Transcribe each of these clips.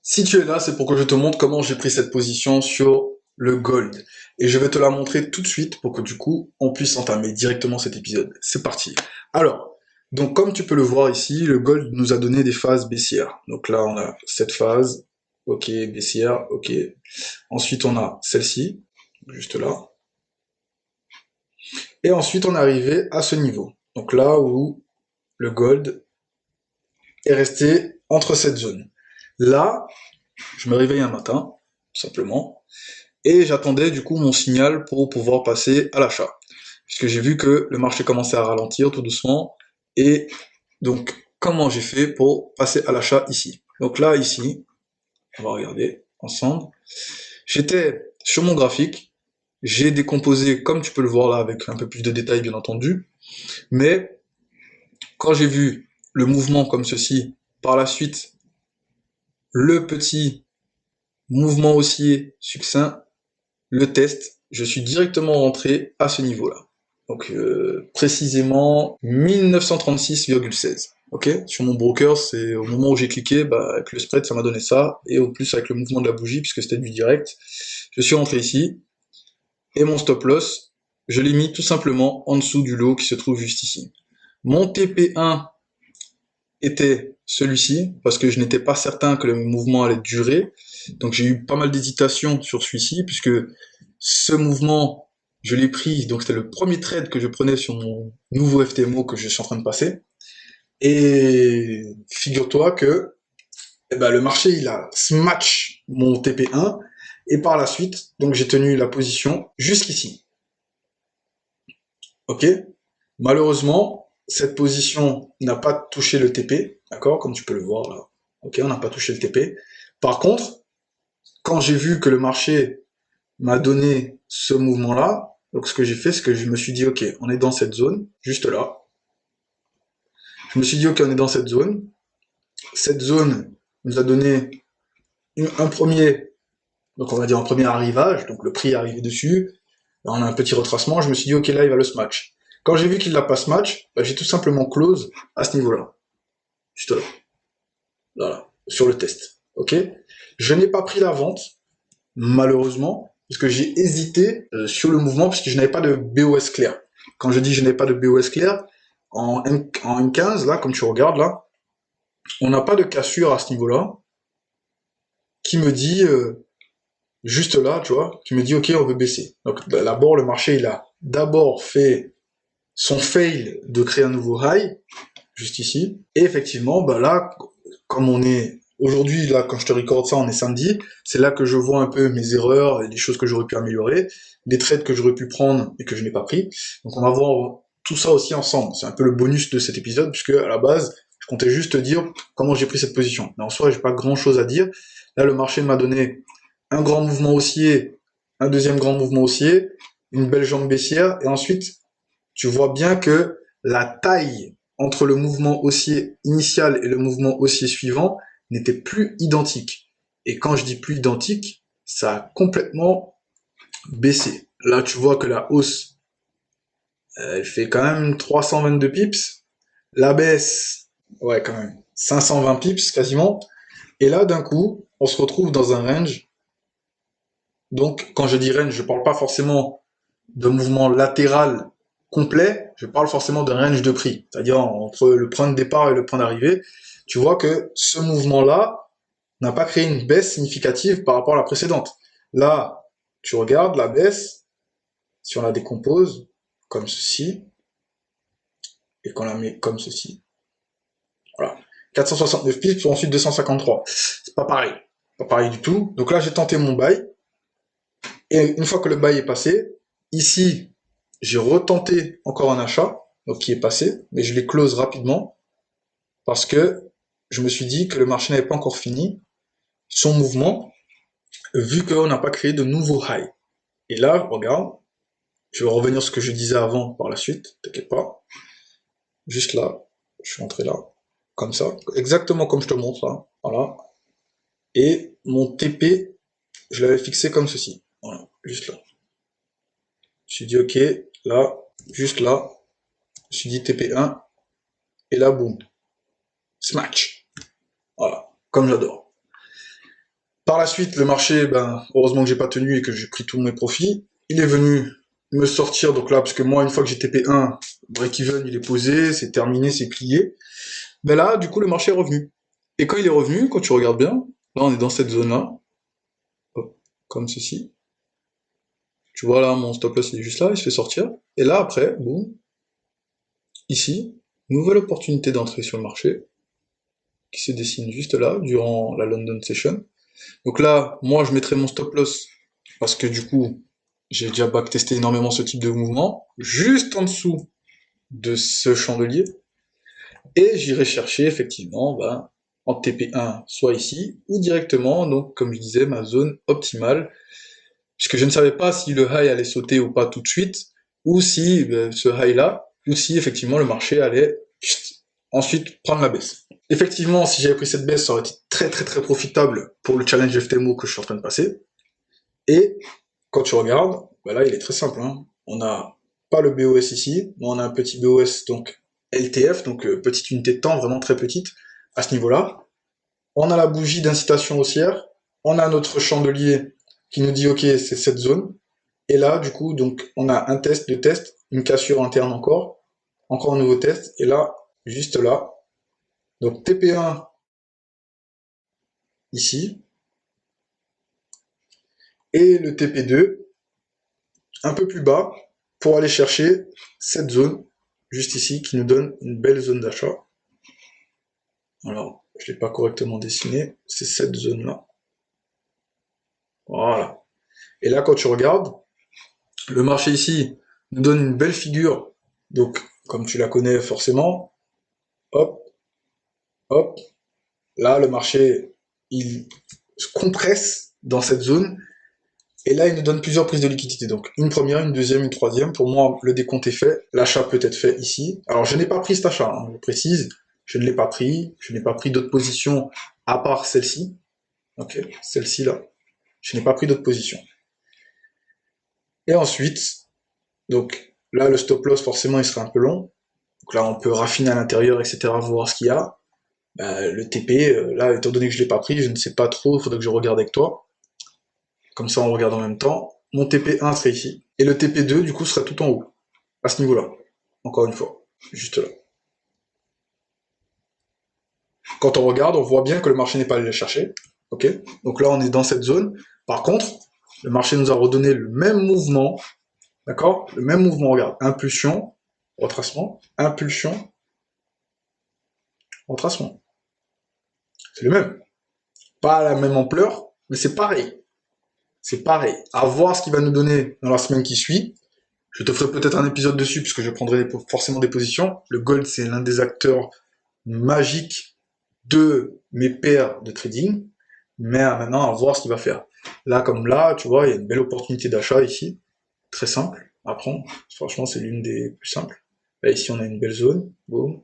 Si tu es là, c'est pour que je te montre comment j'ai pris cette position sur le gold. Et je vais te la montrer tout de suite pour que du coup, on puisse entamer directement cet épisode. C'est parti. Alors, donc comme tu peux le voir ici, le gold nous a donné des phases baissières. Donc là, on a cette phase, ok, baissière, ok. Ensuite, on a celle-ci, juste là. Et ensuite, on est arrivé à ce niveau. Donc là où le gold est resté entre cette zone. Là, je me réveille un matin, tout simplement, et j'attendais du coup mon signal pour pouvoir passer à l'achat. Puisque j'ai vu que le marché commençait à ralentir tout doucement, et donc comment j'ai fait pour passer à l'achat ici. Donc là, ici, on va regarder ensemble. J'étais sur mon graphique, j'ai décomposé comme tu peux le voir là avec un peu plus de détails bien entendu, mais quand j'ai vu le mouvement comme ceci, par la suite, le petit mouvement haussier succinct, le test, je suis directement rentré à ce niveau-là. Donc précisément 1936,16. Ok. Sur mon broker, c'est au moment où j'ai cliqué, bah, avec le spread, ça m'a donné ça, et au plus avec le mouvement de la bougie, puisque c'était du direct, je suis rentré ici, et mon stop loss, je l'ai mis tout simplement en dessous du lot qui se trouve juste ici. Mon TP1 était celui-ci, parce que je n'étais pas certain que le mouvement allait durer. Donc j'ai eu pas mal d'hésitation sur celui-ci, puisque ce mouvement, je l'ai pris, donc c'était le premier trade que je prenais sur mon nouveau FTMO que je suis en train de passer. Et figure-toi que eh ben, le marché, il a smash mon TP1, et par la suite, donc j'ai tenu la position jusqu'ici. Ok. Malheureusement, cette position n'a pas touché le TP, d'accord, comme tu peux le voir là. Ok, on n'a pas touché le TP. Par contre, quand j'ai vu que le marché m'a donné ce mouvement-là, donc ce que j'ai fait, c'est que je me suis dit, ok, on est dans cette zone, juste là. Je me suis dit, ok, on est dans cette zone. Cette zone nous a donné un premier, donc on va dire un premier arrivage, donc le prix est arrivé dessus. Là, on a un petit retracement. Je me suis dit, ok, là, il va le smash. Quand j'ai vu qu'il l'a pas smash, bah, j'ai tout simplement close à ce niveau-là. Juste là. Voilà. Sur le test. Ok? Je n'ai pas pris la vente, malheureusement, parce que j'ai hésité sur le mouvement, parce que je n'avais pas de BOS clair. Quand je dis je n'ai pas de BOS clair, en M15, là, comme tu regardes là, on n'a pas de cassure à ce niveau-là, qui me dit, juste là, tu vois, qui me dit, ok, on veut baisser. Donc d'abord, le marché, il a d'abord fait son fail de créer un nouveau high, juste ici, et effectivement, bah là, comme on est aujourd'hui, là, quand je te recorde ça, on est samedi, c'est là que je vois un peu mes erreurs et les choses que j'aurais pu améliorer, les trades que j'aurais pu prendre et que je n'ai pas pris. Donc on va voir tout ça aussi ensemble. C'est un peu le bonus de cet épisode, puisque à la base, je comptais juste te dire comment j'ai pris cette position. Mais en soi, j'ai pas grand chose à dire. Là, le marché m'a donné un grand mouvement haussier, un deuxième grand mouvement haussier, une belle jambe baissière, et ensuite, tu vois bien que la taille entre le mouvement haussier initial et le mouvement haussier suivant n'était plus identique. Et quand je dis plus identique, ça a complètement baissé. Là, tu vois que la hausse, elle fait quand même 322 pips. La baisse, ouais, quand même, 520 pips quasiment. Et là, d'un coup, on se retrouve dans un range. Donc, quand je dis range, je parle pas forcément de mouvement latéral complet, je parle forcément d'un range de prix, c'est-à-dire entre le point de départ et le point d'arrivée. Tu vois que ce mouvement-là n'a pas créé une baisse significative par rapport à la précédente. Là, tu regardes la baisse, si on la décompose comme ceci, et qu'on la met comme ceci, voilà. 469 pips, ensuite 253. C'est pas pareil. Pas pareil du tout. Donc là, j'ai tenté mon buy. Et une fois que le bail est passé, ici, j'ai retenté encore un achat, donc qui est passé, mais je l'ai close rapidement, parce que je me suis dit que le marché n'avait pas encore fini son mouvement, vu qu'on n'a pas créé de nouveau high. Et là, regarde, je vais revenir sur ce que je disais avant par la suite, t'inquiète pas. Juste là, je suis entré là, comme ça, exactement comme je te montre là, voilà. Et mon TP, je l'avais fixé comme ceci, voilà, juste là. Je me suis dit, ok, là, juste là, je me suis dit TP1, et là, boum, smash. Voilà, comme j'adore. Par la suite, le marché, ben, heureusement que j'ai pas tenu et que j'ai pris tous mes profits. Il est venu me sortir, donc là, parce que moi, une fois que j'ai TP1, break-even, il est posé, c'est terminé, c'est plié. Ben là, du coup, le marché est revenu. Et quand il est revenu, quand tu regardes bien, là, on est dans cette zone-là, hop, comme ceci. Tu vois là, mon stop loss il est juste là, il se fait sortir. Et là, après, boum, ici, nouvelle opportunité d'entrée sur le marché qui se dessine juste là, durant la London Session. Donc là, moi, je mettrai mon stop loss parce que du coup, j'ai déjà backtesté énormément ce type de mouvement, juste en dessous de ce chandelier. Et j'irai chercher effectivement ben, en TP1, soit ici, ou directement, donc comme je disais, ma zone optimale, puisque je ne savais pas si le high allait sauter ou pas tout de suite, ou si ce high-là, ou si effectivement le marché allait ensuite prendre la baisse. Effectivement, si j'avais pris cette baisse, ça aurait été très très très profitable pour le challenge FTMO que je suis en train de passer. Et quand tu regardes, ben là il est très simple. Hein. On n'a pas le BOS ici, mais on a un petit BOS donc LTF, donc petite unité de temps vraiment très petite à ce niveau-là. On a la bougie d'incitation haussière, on a notre chandelier qui nous dit ok c'est cette zone, et là du coup donc on a un test, deux tests, une cassure interne encore un nouveau test, et là, juste là, donc TP1 ici, et le TP2 un peu plus bas pour aller chercher cette zone juste ici qui nous donne une belle zone d'achat. Alors, je ne l'ai pas correctement dessiné, c'est cette zone-là. Voilà. Et là, quand tu regardes, le marché ici nous donne une belle figure. Donc, comme tu la connais forcément, hop, hop. Là, le marché, il se compresse dans cette zone. Et là, il nous donne plusieurs prises de liquidité. Donc, une première, une deuxième, une troisième. Pour moi, le décompte est fait. L'achat peut être fait ici. Alors, je n'ai pas pris cet achat, hein, je précise. Je ne l'ai pas pris. Je n'ai pas pris d'autres positions à part celle-ci. Ok, celle-ci là. Je n'ai pas pris d'autres positions. Et ensuite, donc là, le stop loss, forcément, il sera un peu long. Donc là, on peut raffiner à l'intérieur, etc., voir ce qu'il y a. Le TP, là, étant donné que je l'ai pas pris, je ne sais pas trop, il faudrait que je regarde avec toi. Comme ça, on regarde en même temps. Mon TP1 serait ici. Et le TP2, du coup, serait tout en haut. À ce niveau-là. Encore une fois. Juste là. Quand on regarde, on voit bien que le marché n'est pas allé les chercher. Ok. Donc là, on est dans cette zone. Par contre, le marché nous a redonné le même mouvement. D'accord? Le même mouvement, regarde. Impulsion, retracement, impulsion, retracement. C'est le même. Pas à la même ampleur, mais c'est pareil. C'est pareil. À voir ce qu'il va nous donner dans la semaine qui suit. Je te ferai peut-être un épisode dessus, puisque je prendrai forcément des positions. Le gold, c'est l'un des acteurs magiques de mes paires de trading. Mais maintenant, à voir ce qu'il va faire. Là, comme là, tu vois, il y a une belle opportunité d'achat ici. Très simple à prendre. Franchement, c'est l'une des plus simples. Là, ici, on a une belle zone. Boum.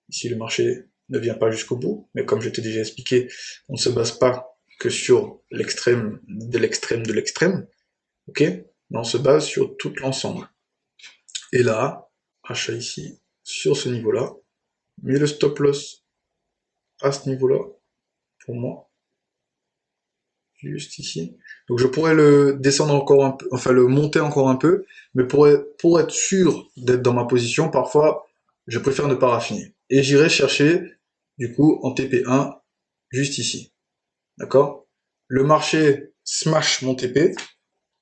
Ici, le marché ne vient pas jusqu'au bout. Mais comme je t'ai déjà expliqué, on ne se base pas que sur l'extrême de l'extrême de l'extrême. Ok? Mais on se base sur tout l'ensemble. Et là, achat ici, sur ce niveau-là. Mais le stop loss à ce niveau-là, pour moi, juste ici. Donc je pourrais le descendre encore un peu, enfin le monter encore un peu, mais pour être sûr d'être dans ma position, parfois, je préfère ne pas raffiner. Et j'irai chercher, du coup, en TP1, juste ici. D'accord? Le marché smash mon TP,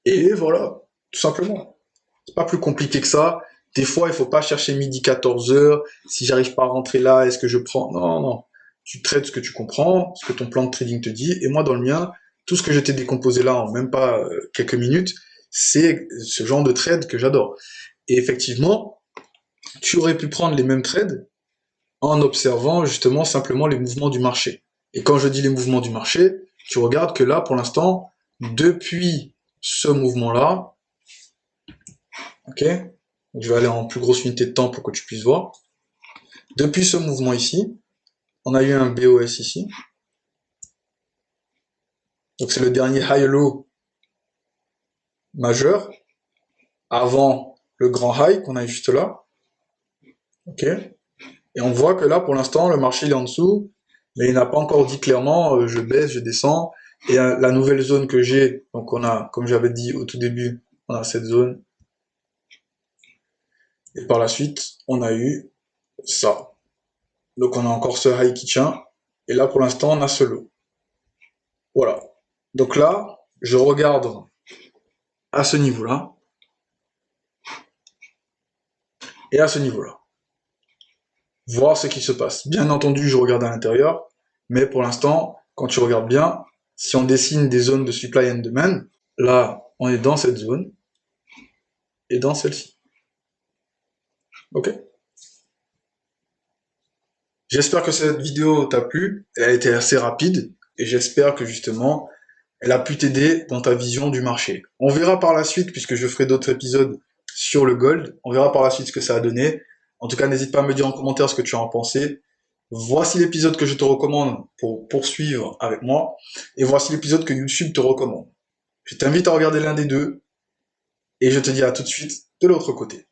et voilà, tout simplement. C'est pas plus compliqué que ça. Des fois, il faut pas chercher midi 14h. Si j'arrive pas à rentrer là, est-ce que je prends? Non, non. Tu traites ce que tu comprends, ce que ton plan de trading te dit. Et moi, dans le mien, tout ce que je t'ai décomposé là en même pas quelques minutes, c'est ce genre de trade que j'adore. Et effectivement, tu aurais pu prendre les mêmes trades en observant justement simplement les mouvements du marché. Et quand je dis les mouvements du marché, tu regardes que là, pour l'instant, depuis ce mouvement-là, ok? Donc, je vais aller en plus grosse unité de temps pour que tu puisses voir. Depuis ce mouvement ici, on a eu un BOS ici. Donc c'est le dernier high-low majeur avant le grand high qu'on a juste là. Ok? Et on voit que là, pour l'instant, le marché il est en dessous, mais il n'a pas encore dit clairement je baisse, je descends. Et la nouvelle zone que j'ai, donc on a, comme j'avais dit au tout début, on a cette zone. Et par la suite, on a eu ça. Donc on a encore ce high qui tient. Et là, pour l'instant, on a ce low. Voilà. Donc là, je regarde à ce niveau-là et à ce niveau-là. Voir ce qui se passe. Bien entendu, je regarde à l'intérieur, mais pour l'instant, quand tu regardes bien, si on dessine des zones de supply and demand, là, on est dans cette zone et dans celle-ci. Ok? J'espère que cette vidéo t'a plu. Elle a été assez rapide et j'espère que justement, elle a pu t'aider dans ta vision du marché. On verra par la suite, puisque je ferai d'autres épisodes sur le gold, on verra par la suite ce que ça a donné. En tout cas, n'hésite pas à me dire en commentaire ce que tu en as pensé. Voici l'épisode que je te recommande pour poursuivre avec moi, et voici l'épisode que YouTube te recommande. Je t'invite à regarder l'un des deux, et je te dis à tout de suite de l'autre côté.